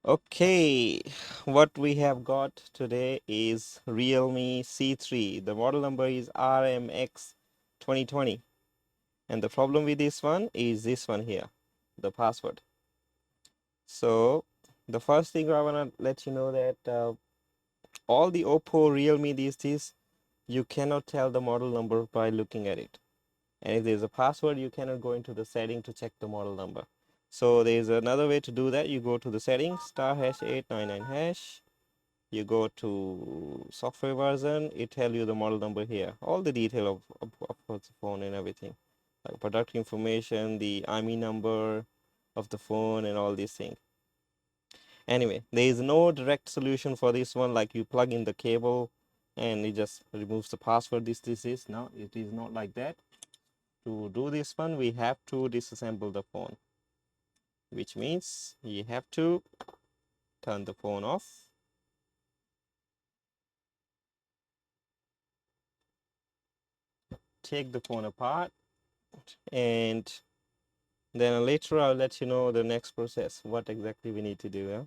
Okay, what we have got today is Realme C3. The model number is RMX2020. And the problem with this one is this one here, the password. So the first thing I want to let you know that all the Oppo, Realme, these, you cannot tell the model number by looking at it. And if there's a password, you cannot go into the setting to check the model number. So there's another way to do that. You go to the settings, *899#. You go to software version, it tell you the model number here, all the detail of course the phone and everything, like product information, the IMEI number of the phone and all these things. Anyway, there is no direct solution for this one, like you plug in the cable and it just removes the password. This is no, it is not like that. To do this one, we have to disassemble the phone, which means you have to turn the phone off. Take the phone apart, and then later I'll let you know the next process, what exactly we need to do. Yeah?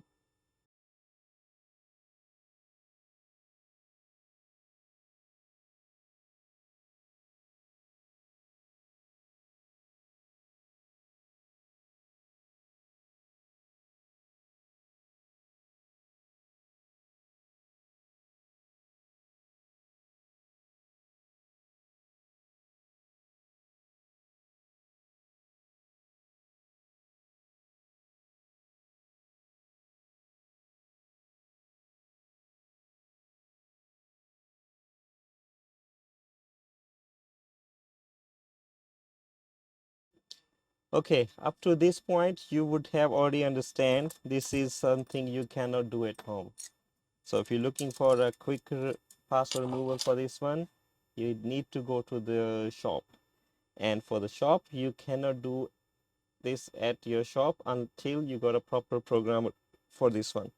Okay, up to this point, you would have already understand this is something you cannot do at home. So if you're looking for a quick password removal for this one, you need to go to the shop. And for the shop, you cannot do this at your shop until you got a proper program for this one.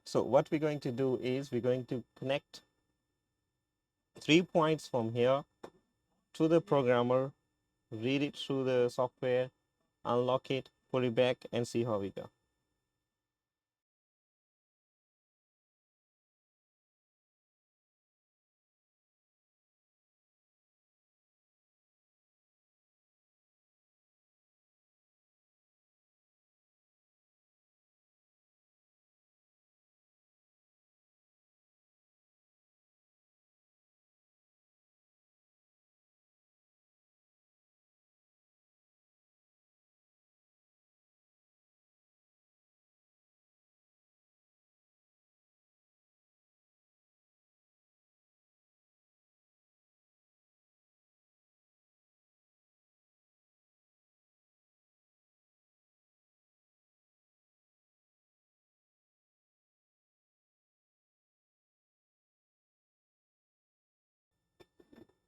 So what we're going to do is we're going to connect 3 points from here to the programmer, read it through the software, unlock it, put it back, and see how we go.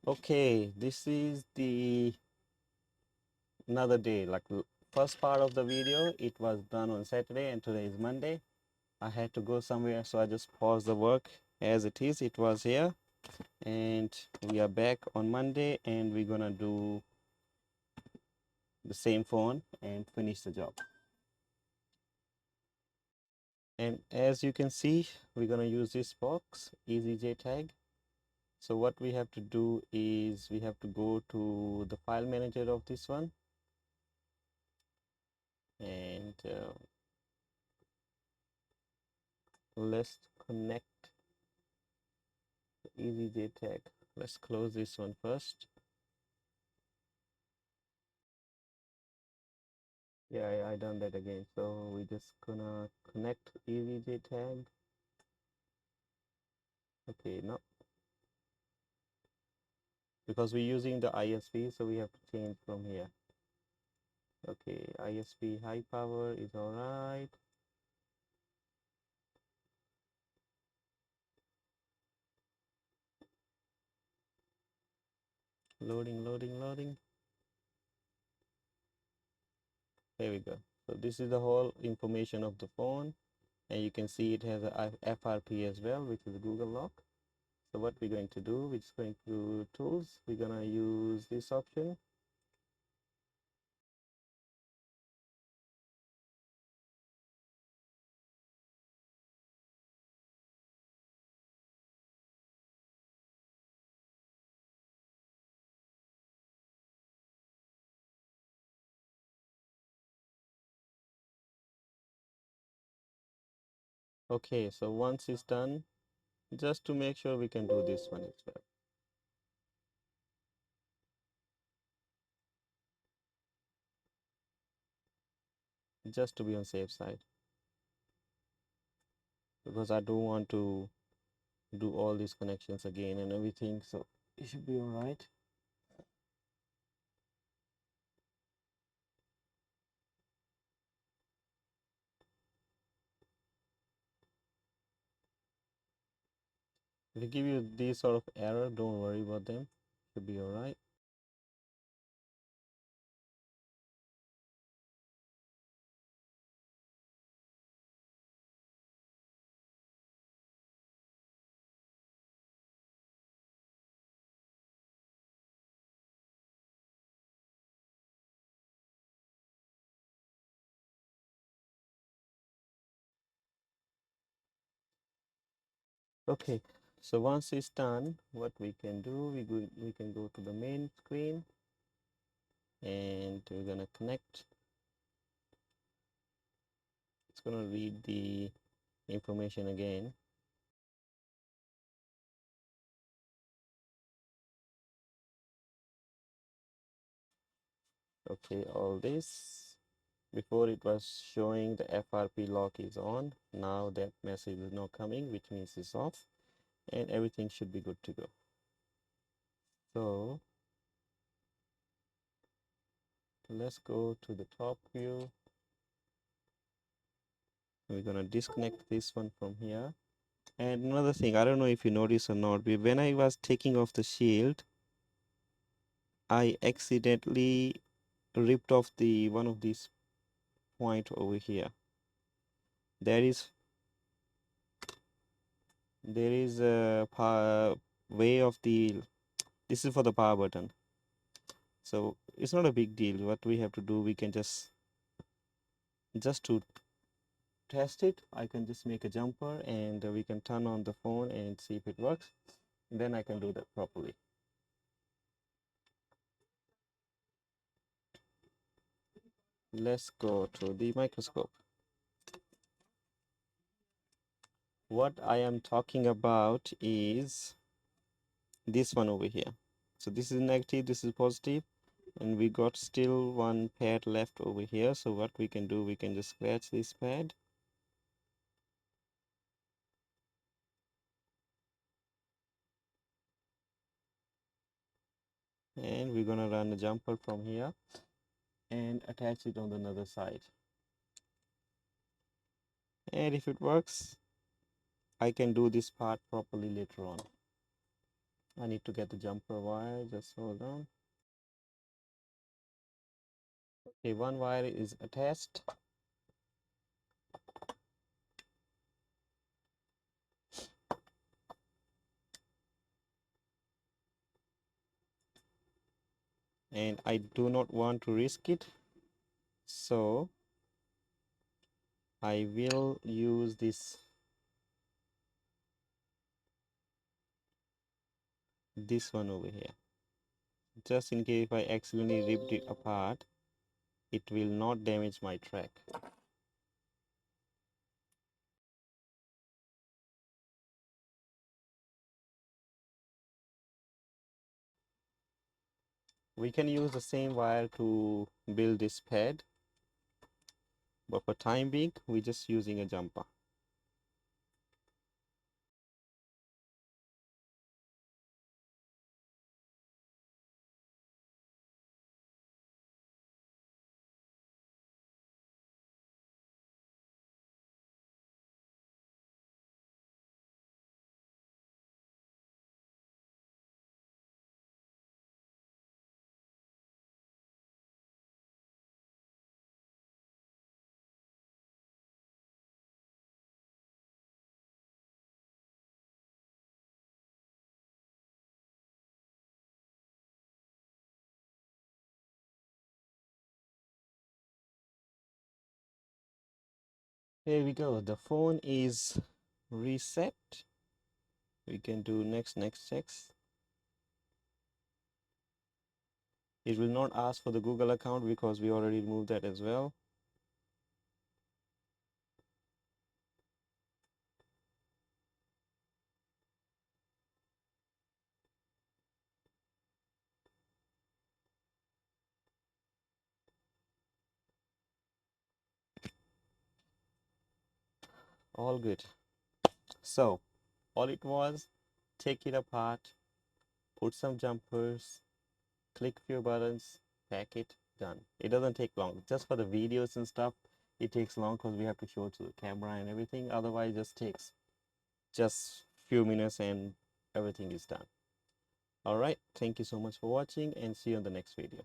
Okay, this is the another day. Like first part of the video, it was done on Saturday, and today is Monday. I had to go somewhere, so I just paused the work as it is. It was here, and we are back on Monday, and we're gonna do the same phone and finish the job. And as you can see, we're gonna use this box, EasyJtag. So what we have to do is we have to go to the file manager of this one, and let's connect the EasyJtag. Let's close this one first. Yeah, I done that again. So we just gonna connect EasyJtag. Okay, no, because we're using the ISP, so we have to change from here. Okay, ISP high power is all right. Loading, loading, loading. There we go. So this is the whole information of the phone, and you can see it has a FRP as well, which is Google Lock. So what we're going to do, we're just going to tools. We're gonna use this option. Okay, so once it's done, just to make sure we can do this one as well. Just to be on safe side. Because I don't want to do all these connections again and everything, so it should be all right. If they give you this sort of error, don't worry about them. Should be all right. Okay, so once it's done, what we can do, we can go to the main screen and we're gonna connect. It's gonna read the information again. Okay, all this. Before it was showing the FRP lock is on. Now that message is not coming, which means it's off, and everything should be good to go. So let's go to the top view. We're gonna disconnect this one from here. And another thing, I don't know if you notice or not, when I was taking off the shield, I accidentally ripped off the one of these point over here. There is a way of the, this is for the power button. So it's not a big deal. What we have to do, we can just to test it, I can just make a jumper and we can turn on the phone and see if it works. Then I can do that properly. Let's go to the microscope. What I am talking about is this one over here. So this is negative, this is positive, and we got still one pad left over here. So what we can do, we can just scratch this pad. And we're gonna run a jumper from here and attach it on the other side. And if it works, I can do this part properly later on. I need to get the jumper wire, just hold on. Okay, one wire is attached. And I do not want to risk it. So I will use this one over here. Just in case if I accidentally ripped it apart, it will not damage my track. We can use the same wire to build this pad, but for time being, we're just using a jumper. Here we go. The phone is reset. We can do next checks. It will not ask for the Google account because we already removed that as well. all good. So all it was, take it apart, put some jumpers, click few buttons, pack it, done. It doesn't take long. Just for the videos and stuff, it takes long because we have to show it to the camera and everything. Otherwise, it just takes just few minutes and everything is done. All right. Thank you so much for watching and see you on the next video.